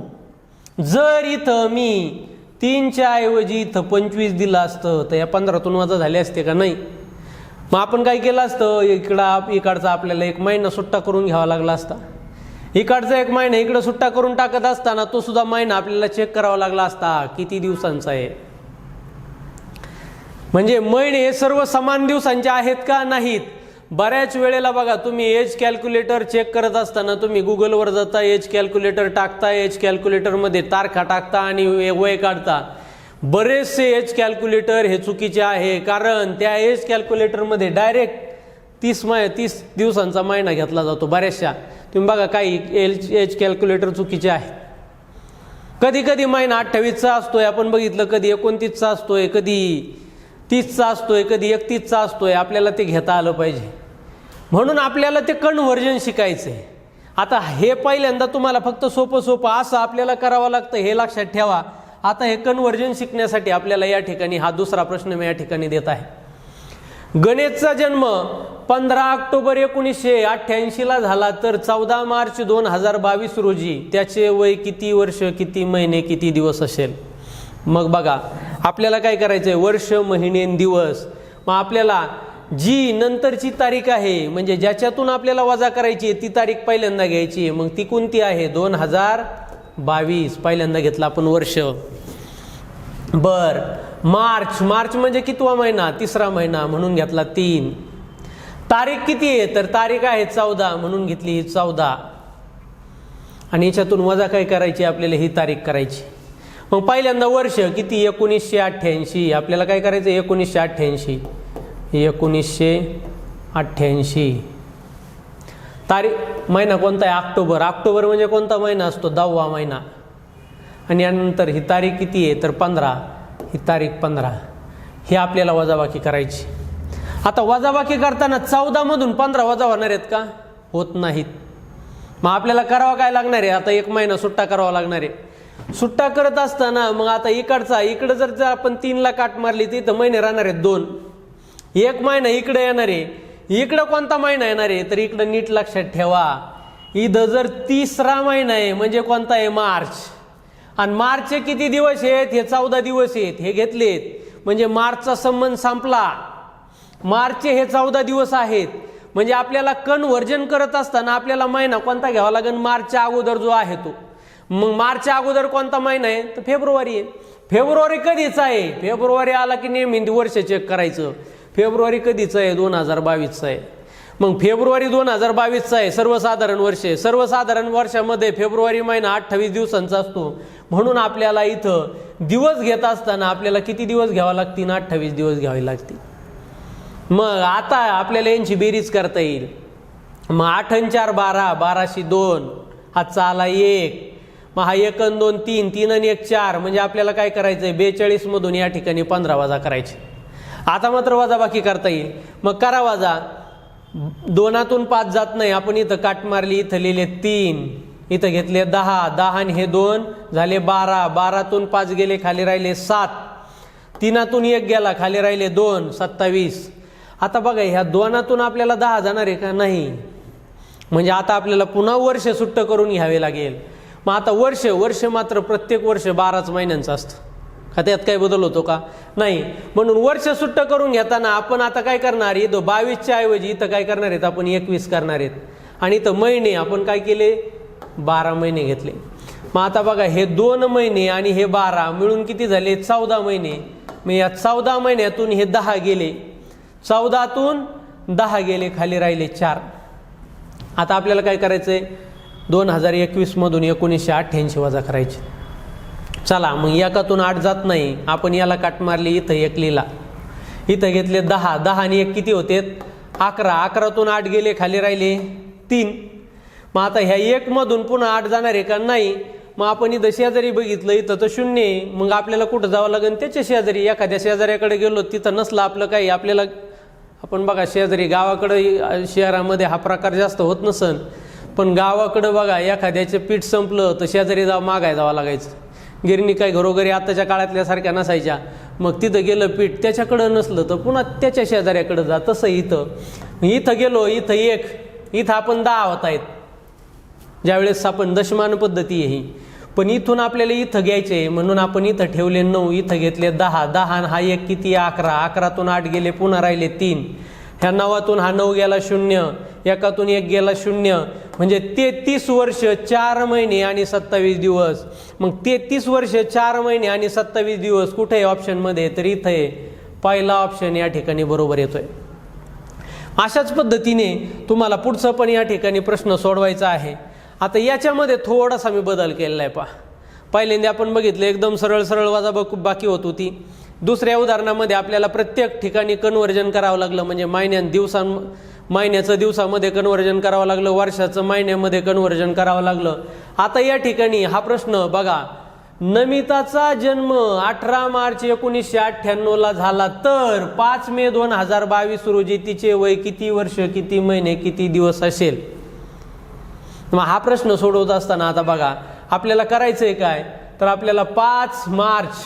जर इथं मी 3च्या ऐवजी इथं 25 दिलं असतं तर या 15तून वजा झाले असते का नाही. मग आपण काय केलं असतं, इकडचा आपल्याला 1 महिना सुट्टा करून घ्यावा लागला असता, इकडचा 1 महिना इकडं सुट्टा करून टाकत असताना तो सुद्धा महिना आपल्याला चेक करावा लागला असता किती दिवसांचा आहे. म्हणजे महिने हे सर्व समान दिवसांचे आहेत का नाहीत. बऱ्याच वेळेला बघा, तुम्ही एज कॅल्क्युलेटर चेक करत असताना तुम्ही गुगलवर जाता, एज कॅल्क्युलेटर टाकता, एज कॅल्क्युलेटरमध्ये तारखा टाकता आणि वय काढता. बरेचसे एज कॅल्क्युलेटर हे चुकीचे आहे, कारण त्या एज कॅल्क्युलेटरमध्ये डायरेक्ट 30 दिवसांचा महिना घेतला जातो बऱ्याचशा. तुम्ही बघा, काही एज कॅल्क्युलेटर चुकीचे आहे. कधी कधी महिना 28चा असतोय, आपण बघितलं, कधी 29चा असतोय, कधी 30चा असतोय, कधी 31चा असतोय. आपल्याला ते घेता आलं पाहिजे, म्हणून आपल्याला ते कन्व्हर्जन शिकायचं आहे. आता हे पहिल्यांदा तुम्हाला फक्त सोपं असं आपल्याला करावं लागतं, हे लक्षात ठेवा. आता हे कन्व्हर्जन शिकण्यासाठी आपल्याला या ठिकाणी हा दुसरा प्रश्न मी या ठिकाणी देत आहे. गणेशचा जन्म 15 ऑक्टोबर 1988ला झाला, तर 14 मार्च 2022 रोजी त्याचे वय किती वर्ष, किती महिने, किती दिवस असेल. मग बघा, आपल्याला काय करायचं आहे, वर्ष, महिने, दिवस. मग आपल्याला जी नंतरची तारीख आहे, म्हणजे ज्याच्यातून आपल्याला वजा करायची आहे, ती तारीख पहिल्यांदा घ्यायची आहे. मग ती कोणती आहे, 2022. पहिल्यांदा घेतला आपण वर्ष. बर, मार्च म्हणजे कितवा महिना, 3रा महिना, म्हणून घेतला 3. तारीख किती आहे, तर तारीख आहे 14, म्हणून घेतली ही 14. आणि याच्यातून वजा काय करायची, आपल्याला ही तारीख करायची. मग पहिल्यांदा वर्ष किती, 1988. आपल्याला काय करायचं, 1988. तारीख, महिना कोणता आहे, ऑक्टोबर म्हणजे कोणता महिना असतो, 10वा महिना. आणि यानंतर ही तारीख किती आहे, तर 15. ही तारीख 15. ही आपल्याला वजाबाकी करायची. आता वजाबाकी करताना 14 मधून 15 वजा होणार आहेत का, होत नाहीत. मग आपल्याला करावं काय लागणार आहे, आता 1 महिना सुट्टा करावा लागणार आहे. सुट्टा करत असताना मग आता इकडं जर आपण 3ला काट मारली तर इथं महिने राहणार आहेत 2. 1 महिना इकडे येणार आहे. इकडं कोणता महिना येणार आहे, तर इकडं नीट लक्षात ठेवा, इथं जर 3रा महिना आहे म्हणजे कोणता आहे, मार्च. आणि मार्चचे किती दिवस आहेत, हे 14 दिवस आहेत, हे घेतलेत. म्हणजे मार्चचा संबंध संपला. मार्चचे हे 14 दिवस आहेत. म्हणजे आपल्याला कन्व्हर्जन करत असताना आपल्याला महिना कोणता घ्यावा लागेल, मार्चच्या अगोदर जो आहे तो. मग मार्चच्या अगोदर कोणता महिना आहे, तर फेब्रुवारी आहे. फेब्रुवारी कधीचा आहे, फेब्रुवारी आला की नेहमी वर्ष चेक करायचं. फेब्रुवारी कधीचं आहे, 2022चं आहे. मग फेब्रुवारी 2022चं आहे, सर्वसाधारण वर्ष आहे. सर्वसाधारण वर्षामध्ये फेब्रुवारी महिना 28 दिवसांचा असतो. म्हणून आपल्याला इथं दिवस घेत असताना आपल्याला किती दिवस घ्यावा लागतील, 28 दिवस घ्यावे लागतील. मग आता आपल्याला यांची बेरीज करता येईल. मग 8 आणि 4 12, 12शी 2, हा चाला 1. मग हा 1 आणि 2 3, 3 आणि 1 4. म्हणजे आपल्याला काय करायचं आहे, 42 मधून या ठिकाणी 15 वजा करायचे. आता मात्र वजाबाकी करता येईल. मग करा वजा. 2तून 5 जात नाही, आपण इथं काट मारली, इथं लिहिले 3, इथं घेतले 10, 10 आणि हे 2 झाले 12, 12तून 5 गेले खाली राहिले 7, 3तून 1 गेला खाली राहिले 2, 27. आता बघा ह्या 2तून आपल्याला 10 जाणार आहे का? नाही. म्हणजे आता आपल्याला पुन्हा वर्ष सुट्ट करून घ्यावे लागेल. मग आता वर्ष मात्र प्रत्येक वर्ष 12च महिन्यांचं असतं का? त्यात काही बदल होतो का? नाही. म्हणून वर्ष सुट्ट करून घेताना आपण आता काय करणार, इथं 22च्या ऐवजी इथं काय करणार आहेत आपण 21 करणार आहेत. आणि इथं महिने आपण काय केले, 12 महिने घेतले. मग आता बघा हे 2 महिने आणि हे 12 मिळून किती झाले, 14 महिने. मग या 14 महिन्यातून हे 10 गेले, 14तून 10 गेले खाली राहिले 4. आता आपल्याला काय करायचंय, 2021 मधून 1988 वजा करायचे. चला मग एकातून 8 जात नाही, आपण याला काट मारली, इथं 1 लिहिला, इथं घेतले 10, 10 आणि 1 किती होते, 11, 11तून 8 गेले खाली राहिले 3. मग आता ह्या 1 मधून पुन्हा 8 जाणार आहे का? नाही. मग आपण इथं शेजारी बघितलं, इथं तर 0 आहे. मग आपल्याला कुठं जावं लागेल, त्याच्या शेजारी. एखाद्या शेजाऱ्याकडे गेलो, तिथं नसलं आपलं काही, आपल्याला आपण बघा शेजारी गावाकडे, शहरामध्ये हा प्रकार जास्त होत नसन, पण गावाकडं बघा एखाद्याचं पीठ संपलं तर शेजारी मागाय जावं लागायचं. गिरणी काय घरोघरी आताच्या काळातल्यासारख्या नसायच्या. मग तिथं गेलं पीठ, त्याच्याकडं नसलं तर पुन्हा त्याच्या शेजाऱ्याकडं जा. तसं इथं गेलो, इथं 1, इथं आपण 10 होत आहेत, ज्यावेळेस आपण दशमान पद्धती आहे ही. पण इथून आपल्याला इथं घ्यायचे म्हणून आपण इथं ठेवले 9, इथं घेतले 10, 10 हा 1 किती 11, 11तून 8 गेले पुन्हा राहिले 3, ह्या 9तून हा 9 गेला 0, 1तून 1 गेला 0, म्हणजे 33 वर्ष 4 महिने आणि 27 दिवस. मग 33 वर्ष 4 महिने आणि 27 दिवस कुठे आहे ऑप्शनमध्ये, तर इथं आहे. पहिला ऑप्शन या ठिकाणी बरोबर येतोय. अशाच पद्धतीने तुम्हाला पुढचं पण या ठिकाणी प्रश्न सोडवायचा आहे. आता याच्यामध्ये थोडासा मी बदल केलेला आहे. पहिल्यांदा आपण बघितलं एकदम सरळ सरळ वजाबाकी होत होती. दुसऱ्या उदाहरणामध्ये आपल्याला प्रत्येक ठिकाणी कन्व्हर्जन करावं लागलं, म्हणजे महिन्याचं दिवसामध्ये कन्व्हर्जन करावं लागलं, वर्षाचं महिन्यामध्ये कन्व्हर्जन करावं लागलं. आता या ठिकाणी हा प्रश्न बघा, नमिताचा जन्म 18 मार्च 1998 झाला तर 5 मे 2022 रोजी तिचे वय किती वर्ष, किती महिने, किती दिवस असेल. मग हा प्रश्न सोडवत असताना आता बघा आपल्याला करायचंय काय, तर आपल्याला 5 मार्च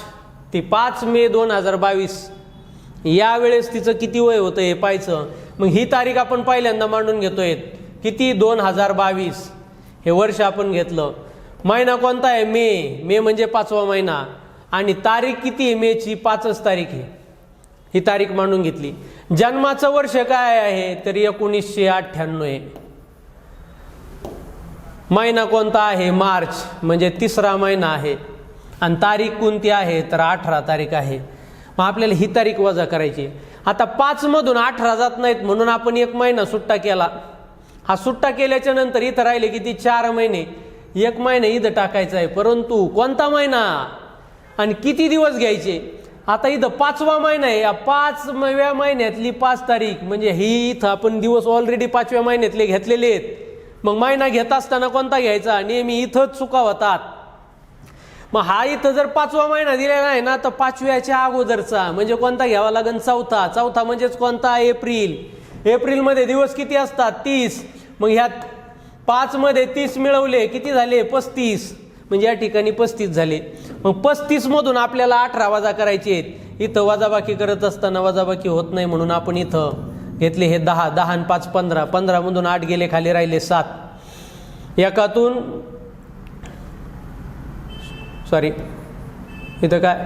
ते 5 मे 2022 यावेळेस तिचं किती वय होतं हे पाहायचं. मग ही तारीख आपण पहिल्यांदा मांडून घेतोय, किती 2022 हे वर्ष आपण घेतलं. महिना कोणता आहे, मे म्हणजे 5वा महिना, आणि तारीख किती आहे मेची, 5च तारीख आहे. ही तारीख मांडून घेतली. जन्माचं वर्ष काय आहे, तर 1998 आहे. महिना कोणता आहे, मार्च म्हणजे 3रा महिना आहे, आणि तारीख कोणती आहे, तर 18 तारीख आहे. मग आपल्याला ही तारीख वजा करायची. आता 5 मधून 18 जात नाहीत म्हणून आपण 1 महिना सुट्टा केला. हा सुट्टा केल्याच्या नंतर इथं राहिले किती, 4 महिने. 1 महिना इथं टाकायचा आहे, परंतु कोणता महिना आणि किती दिवस घ्यायचे. आता इथं 5वा महिना आहे, या 5व्या महिन्यातली 5 तारीख म्हणजे ही इथं आपण दिवस ऑलरेडी 5व्या महिन्यातले घेतलेले आहेत. मग महिना घेत असताना कोणता घ्यायचा, नेहमी इथंच चुका होतात. मग हा इथं जर 5वा महिना दिलेला आहे ना, तर 5व्याच्या अगोदरचा म्हणजे कोणता घ्यावा लागेल, 4था म्हणजेच कोणता, एप्रिल. एप्रिलमध्ये दिवस किती असतात, 30. मग ह्यात 5 मध्ये 30 मिळवले किती झाले, 35. म्हणजे या ठिकाणी 35 झाले. मग 35 मधून आपल्याला 18 वजा करायचे आहेत. इथं वजाबाकी करत असताना वजाबाकी होत नाही म्हणून आपण इथं घेतले हे 10, 10 आणि 5 15, 15 मधून 8 गेले खाली राहिले 7. एकातून इथं काय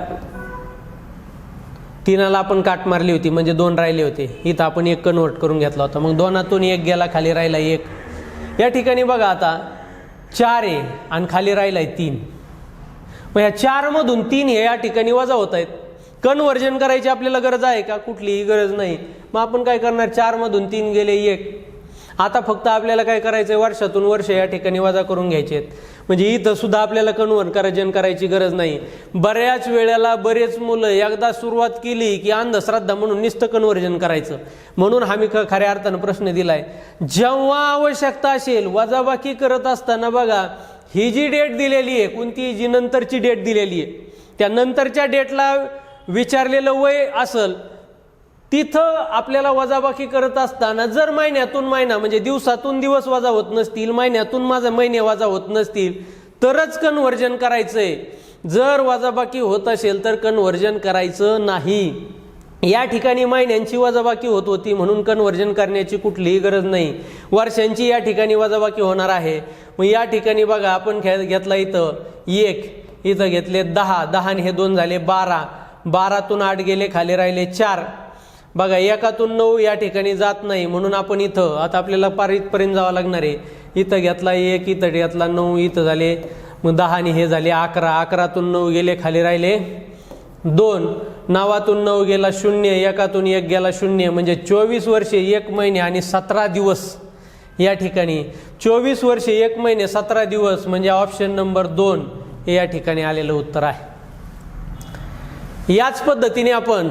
3ला आपण काट मारली होती म्हणजे 2 राहिले होते. इथं आपण 1 कन्वर्ट करून घेतला होता. मग 2तून 1 गेला खाली राहिला 1. या ठिकाणी बघा आता 4 आहे आणि खाली राहिलाय 3. मग ह्या 4 मधून 3 हे या ठिकाणी वजा होत आहेत. कन्व्हर्जन करायची आपल्याला गरज आहे का, कुठलीही गरज नाही. मग आपण काय करणार, 4 मधून 3 गेले 1. आता फक्त आपल्याला काय करायचंय, वर्षातून वर्ष या ठिकाणी वजा करून घ्यायचे आहेत. म्हणजे इथं सुद्धा आपल्याला कन्व्हर्जन करायची गरज नाही. बऱ्याच वेळेला बरेच मुलं एकदा सुरुवात केली की अंधश्रद्धा म्हणून नुसतं कन्व्हर्जन करायचं. म्हणून आम्ही खऱ्या अर्थानं प्रश्न दिलाय. जेव्हा आवश्यकता असेल वजाबाकी करत असताना बघा ही जी डेट दिलेली आहे, कोणती, जी नंतरची डेट दिलेली आहे, त्या नंतरच्या डेटला विचारलेलं वय असेल तिथं आपल्याला वजाबाकी करत असताना जर महिन्यातून महिना म्हणजे दिवसातून दिवस वजा होत नसतील, महिन्यातून महिने वजा होत नसतील तरच कन्व्हर्जन करायचंय. जर वजाबाकी होत असेल तर कन्व्हर्जन करायचं नाही. या ठिकाणी महिन्यांची वजाबाकी होत होती म्हणून कन्व्हर्जन करण्याची कुठलीही गरज नाही. वर्षांची या ठिकाणी वजाबाकी होणार आहे. मग या ठिकाणी बघा आपण घेतला इथं 1, इथं घेतले 10, 10 हे 2 झाले 12, 12तून 8 गेले खाली राहिले 4. बघा 1तून 9 या ठिकाणी जात नाही म्हणून आपण इथं आता आपल्याला पार इथपर्यंत जावं लागणार आहे. इथं घेतला 1, इथं घेतला 9, इथं झाले मग 10 हे झाले 11, 11तून 9 गेले खाली राहिले 2, 9तून 9 गेला 0, 1तून 1 गेला 0 म्हणजे 24 वर्षे 1 महिने आणि 17 दिवस. या ठिकाणी 24 वर्षे 1 महिने 17 दिवस म्हणजे ऑप्शन नंबर 2 हे या ठिकाणी आलेलं उत्तर आहे. याच पद्धतीने आपण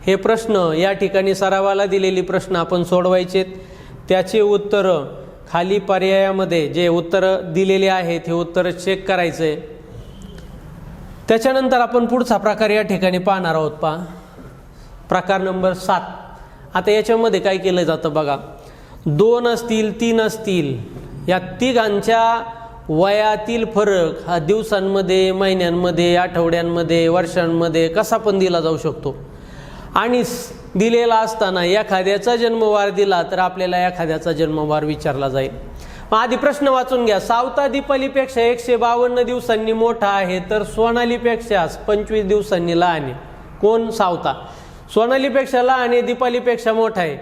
हे प्रश्न या ठिकाणी सरावाला दिलेली प्रश्न आपण सोडवायचे. त्याचे उत्तर खाली पर्यायामध्ये जे उत्तर दिलेले आहेत हे उत्तर चेक करायचे. त्याच्यानंतर आपण पुढचा प्रकार या ठिकाणी पाहणार आहोत. प्रकार नंबर 7. आता याच्यामध्ये काय केलं जातं बघा, 2 असतील 3 असतील या तिघांच्या वयातील फरक हा दिवसांमध्ये, महिन्यांमध्ये, आठवड्यांमध्ये, वर्षांमध्ये कसा पण दिला जाऊ शकतो. आणि दिलेला असताना एखाद्याचा जन्मवार दिला तर आपल्याला एखाद्याचा जन्मवार विचारला जाईल. आधी प्रश्न वाचून घ्या. सावता दीपालीपेक्षा 152 दिवसांनी मोठा आहे तर सोनालीपेक्षा 25 दिवसांनी लहान आहे. कोण? सावता. सोनालीपेक्षा लहान आहे, दीपालीपेक्षा मोठा आहे.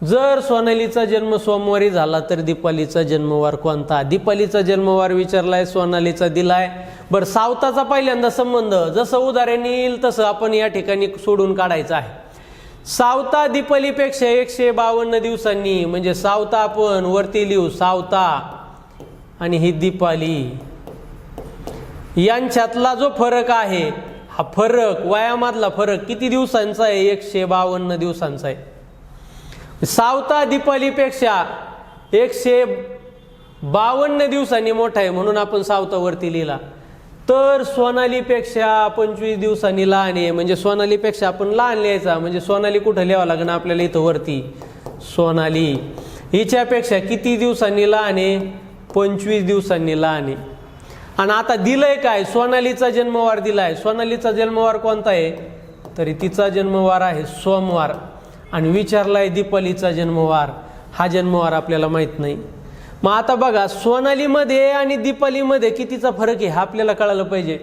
जर सोनालीचा जन्म सोमवारी झाला तर दीपालीचा जन्मवार कोणता? दीपालीचा जन्मवार विचारलाय, सोनालीचा दिलाय. बरं, सावताचा पहिल्यांदा संबंध जसं उदाहरण येईल तसं आपण या ठिकाणी सोडून काढायचं आहे. सावता दीपालीपेक्षा 152 दिवसांनी म्हणजे सावता आपण वरती लिहू सावता आणि ही दीपाली, यांच्यातला जो फरक आहे हा फरक वयामधला फरक किती दिवसांचा आहे? 152 दिवसांचा आहे. सावता दीपालीपेक्षा 152 दिवसांनी मोठा आहे म्हणून आपण सावता वरती लिहिला. तर सोनालीपेक्षा 25 दिवसांनी लहान आहे म्हणजे सोनालीपेक्षा आपण लहान लिहायचा. म्हणजे सोनाली कुठं लिहावं लागणार आपल्याला? इथं वरती सोनाली. हिच्यापेक्षा किती दिवसांनी लहान आहे? 25 दिवसांनी लहान आहे. आणि आता दिलंय काय? सोनालीचा जन्मवार दिलाय. सोनालीचा जन्मवार कोणता आहे? तरी तिचा जन्मवार आहे सोमवार. आणि विचारलाय दीपालीचा जन्मवार. हा जन्मवार आपल्याला माहित नाही. मग आता बघा, सोनालीमध्ये आणि दीपालीमध्ये कितीचा फरक आहे हा आपल्याला कळायला पाहिजे.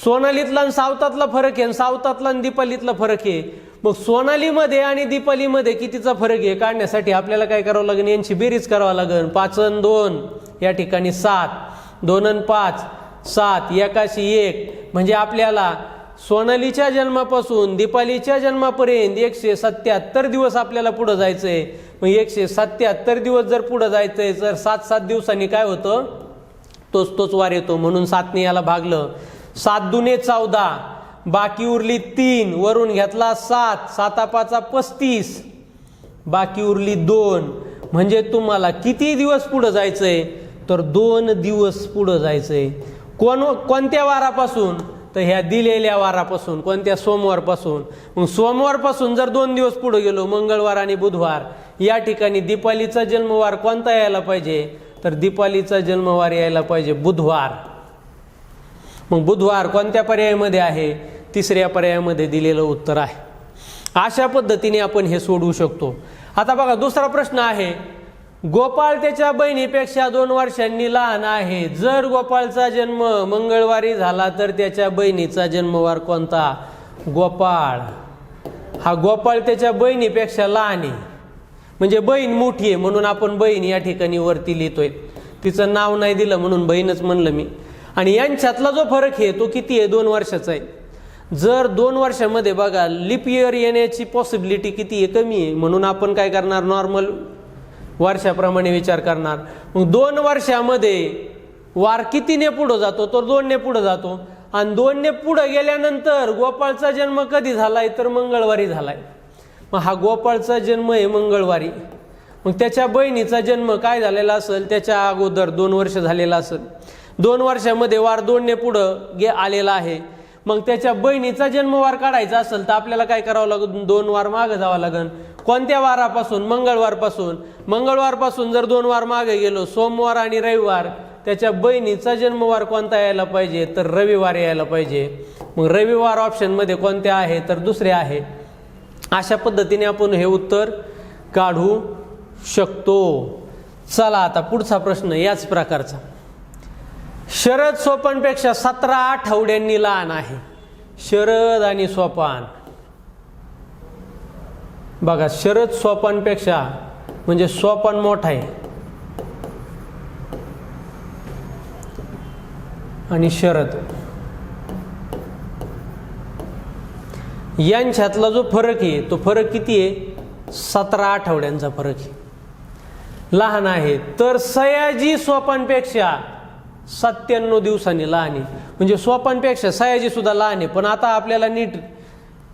सोनालीतला आणि सावतातला फरक आहे, सावतातला आणि दीपालीतला फरक आहे. मग सोनालीमध्ये आणि दीपालीमध्ये कितीचा फरक आहे काढण्यासाठी आपल्याला काय करावं लागेल? यांची बेरीज करावं लागेल. 5 आणि 2 या ठिकाणी 7, 2 आणि 5 7, 1 1 म्हणजे आपल्याला सोनालीच्या जन्मापासून दीपालीच्या जन्मापर्यंत 177 दिवस आपल्याला पुढे जायचंय. मग 177 दिवस जर पुढे जायचंय तर 7-7 दिवसांनी काय होतं? तोच वार येतो. म्हणून 7ने याला भागलं. 7 दुने 14, बाकी उरली 3, वरून घेतला 7, 7 5 35, बाकी उरली 2. म्हणजे तुम्हाला किती दिवस पुढे जायचंय? तर 2 दिवस पुढे जायचंय. कोणत्या वारापासून? तर ह्या दिलेल्या वारापासून. कोणत्या? सोमवारपासून. मग सोमवारपासून जर 2 दिवस पुढे गेलो, मंगळवार आणि बुधवार, या ठिकाणी दीपालीचा जन्मवार कोणता यायला पाहिजे? तर दीपालीचा जन्मवार यायला पाहिजे बुधवार. मग बुधवार कोणत्या पर्यायामध्ये आहे? 3ऱ्या पर्यायामध्ये दिलेलं उत्तर आहे. अशा पद्धतीने आपण हे सोडवू शकतो. आता बघा, दुसरा प्रश्न आहे. गोपाळ त्याच्या बहिणीपेक्षा 2 वर्षांनी लहान आहे. जर गोपाळचा जन्म मंगळवारी झाला तर त्याच्या बहिणीचा जन्मवार कोणता? गोपाळ. हा गोपाळ त्याच्या बहिणीपेक्षा लहान आहे म्हणजे बहीण मोठी आहे म्हणून आपण बहीण या ठिकाणी वरती लिहितोय. तिचं नाव नाही दिलं म्हणून बहीणच म्हणलं मी. आणि यांच्यातला जो फरक आहे तो किती आहे? 2 वर्षाचा आहे. जर 2 वर्षामध्ये बघा लीप इयर येण्याची पॉसिबिलिटी किती आहे? कमी आहे. म्हणून आपण काय करणार? नॉर्मल वर्षाप्रमाणे विचार करणार. मग 2 वर्षामध्ये वार कितीने पुढे जातो? तर 2ने पुढे जातो. आणि 2ने पुढे गेल्यानंतर गोपाळचा जन्म कधी झालाय? तर मंगळवारी झालाय. मग हा गोपाळचा जन्म आहे मंगळवारी. मग त्याच्या बहिणीचा जन्म काय झालेला असेल? त्याच्या अगोदर 2 वर्ष झालेला असेल. 2 वर्षामध्ये वार 2ने पुढे आलेला आहे. मग त्याच्या बहिणीचा जन्मवार काढायचा असेल तर आपल्याला काय करावं लागेल, 2 वार मागे जावं लागेल. कोणत्या वारापासून? मंगळवारपासून. मंगळवारपासून जर 2 वार मागे गेलो, सोमवार आणि रविवार, त्याच्या बहिणीचा जन्मवार कोणता यायला पाहिजे, तर रविवार यायला पाहिजे. मग रविवार ऑप्शनमध्ये कोणते आहे, तर दुसरे आहे. अशा पद्धतीने आपण हे उत्तर काढू शकतो. चला आता पुढचा प्रश्न याच प्रकारचा. शरद सोपानपेक्षा 17 आठवड्यांनी लहान आहे. शरद आणि सोपान बघा, शरद सोपानपेक्षा म्हणजे सोपान मोठा आहे आणि शरद यांच्यातला जो फरक आहे तो फरक किती आहे, 17 आठवड्यांचा फरक आहे, लहान आहे. तर सयाजी सोपानपेक्षा 97 दिवसांनी लहान आहे. म्हणजे सोपानपेक्षा सयाजी सुद्धा लहान आहे. पण आता आपल्याला नीट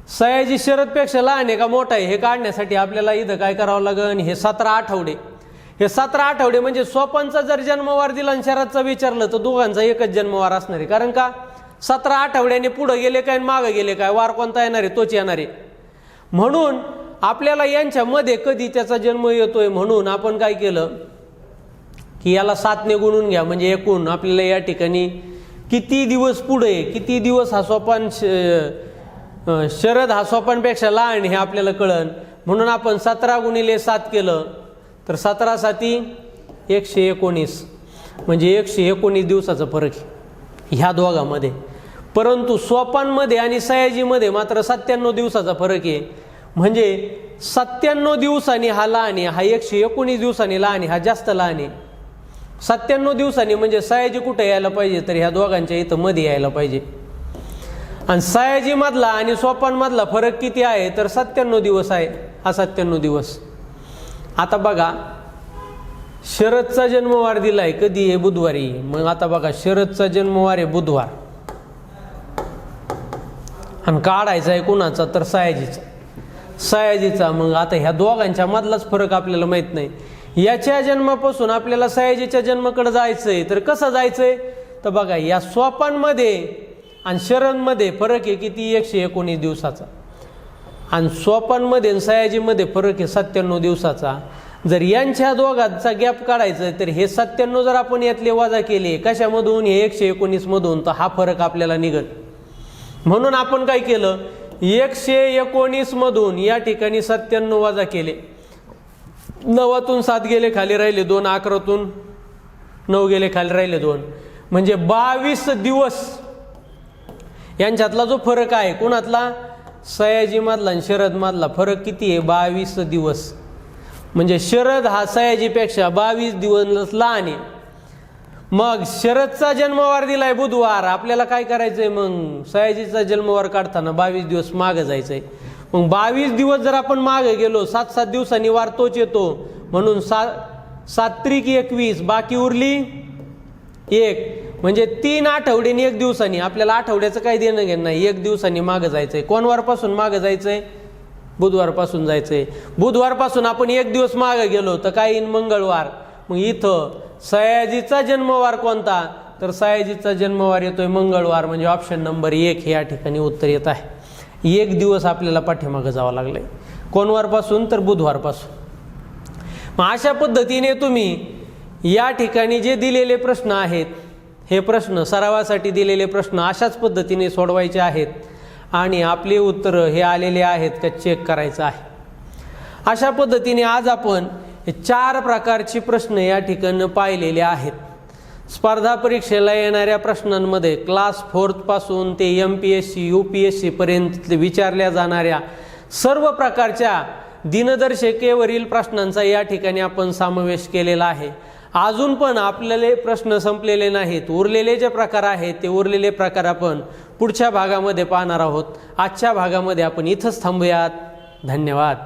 सयाजी शरदपेक्षा लहान आहे का मोठा आहे हे काढण्यासाठी आपल्याला इथं काय करावं लागेल, हे 17 आठवडे. हे 17 आठवडे म्हणजे सोपानचा जर जन्मवार दिला आणि शरदचा विचारलं तर दोघांचा एकच जन्मवार असणार आहे. कारण का 17 आठवड्याने पुढे गेले काय आणि मागे गेले काय, वार कोणता येणार आहे तोच येणार आहे. म्हणून आपल्याला यांच्यामध्ये कधी त्याचा जन्म येतोय म्हणून आपण काय केलं की याला 7 ने गुणून घ्या. म्हणजे एकूण आपल्याला या ठिकाणी किती दिवस पुढे, किती दिवस हा सोपान शरद हा सोपानपेक्षा लहान हे आपल्याला कळन. म्हणून आपण 17 गुणिले 7 केलं तर 17 साती 119, म्हणजे 119 दिवसाचा फरक आहे ह्या दोघांमध्ये. परंतु सोपानमध्ये आणि सयाजीमध्ये मात्र 97 दिवसाचा फरक आहे. म्हणजे 97 दिवसांनी हा लहान आहे, हा 119 दिवसांनी लहान आहे, हा जास्त लहान आहे. 97 दिवसांनी म्हणजे सयाजी कुठे यायला पाहिजे, तर ह्या दोघांच्या इथं मध्ये यायला पाहिजे. आणि सयाजी मधला आणि सोपान मधला फरक किती आहे, तर 97 दिवस आहे. हा 97 दिवस. आता बघा शरदचा जन्मवार दिलाय कधी आहे, बुधवारी. मग आता बघा शरदचा जन्मवार आहे बुधवार आणि काढायचा आहे कुणाचा, तर सयाजीचा. मग आता ह्या दोघांच्या मधलाच फरक आपल्याला माहित नाही. याच्या जन्मापासून आपल्याला सयाजीच्या जन्माकडे जायचंय, तर कसं जायचंय, तर बघा या सोपानमध्ये आणि शरदमध्ये फरक आहे किती, 119 दिवसाचा. आणि सोपानमध्ये आणि सयाजीमध्ये फरक आहे 97 दिवसाचा. जर यांच्या दोघांचा गॅप काढायचा तर हे 97 जर आपण यातले वजा केले कशामधून, हे 119 मधून, तर हा फरक आपल्याला निघेल. म्हणून आपण काय केलं, 119 मधून या ठिकाणी 97 वजा केले. 9तून 7 गेले खाली राहिले 2, 11तून 9 गेले खाली राहिले 2, म्हणजे 22 दिवस यांच्यातला जो फरक आहे, कोणातला, सयाजी मधला आणि शरद मधला फरक किती आहे, 22 दिवस. म्हणजे शरद हा सयाजीपेक्षा 22 दिवस लहान आहे. मग शरदचा जन्मवार दिलाय बुधवार, आपल्याला काय करायचंय, मग सयाजीचा जन्मवार काढताना 22 दिवस मागे जायचंय. मग 22 दिवस जर आपण मागे गेलो, 7-7 दिवसांनी वार तोच येतो. म्हणून 7 त्रिक 21, बाकी उरली 1, म्हणजे 3 आठवड्यांनी 1 दिवसांनी. आपल्याला आठवड्याचं काही देणं घेणं नाही, 1 दिवसांनी मागे जायचंय. कोण वारपासून मागे जायचंय, बुधवारपासून जायचंय. बुधवारपासून आपण 1 दिवस मागे गेलो तर काय येईन, मंगळवार. मग इथं सयाजीचा जन्मवार कोणता, तर सयाजीचा जन्मवार येतोय मंगळवार. म्हणजे ऑप्शन नंबर 1 हे या ठिकाणी उत्तर येत आहे. 1 दिवस आपल्याला पाठीमागे जावं लागलंय. कोणवारपासून, तर बुधवारपासून. मग अशा पद्धतीने तुम्ही या ठिकाणी जे दिलेले प्रश्न आहेत, हे प्रश्न सरावासाठी दिलेले प्रश्न अशाच पद्धतीने सोडवायचे आहेत आणि आपले उत्तर हे आलेले आहेत का चेक करायचं आहे. अशा पद्धतीने आज आपण 4 प्रकारचे प्रश्न या ठिकाणी पाहिलेले आहेत. स्पर्धा परीक्षेला येणाऱ्या प्रश्नांमध्ये क्लास 4 पासून ते MPSC UPSC पर्यंत विचारल्या जाणाऱ्या सर्व प्रकारच्या दिनदर्शिकेवरील प्रश्नांचा या ठिकाणी आपण समावेश केलेला आहे. अजून पण आपल्याला प्रश्न संपलेले नाहीत. उरलेले जे प्रकार आहेत ते उरलेले प्रकार आपण पुढच्या भागामध्ये पाहणार आहोत. आजच्या भागामध्ये आपण इथंच थांबूयात. धन्यवाद.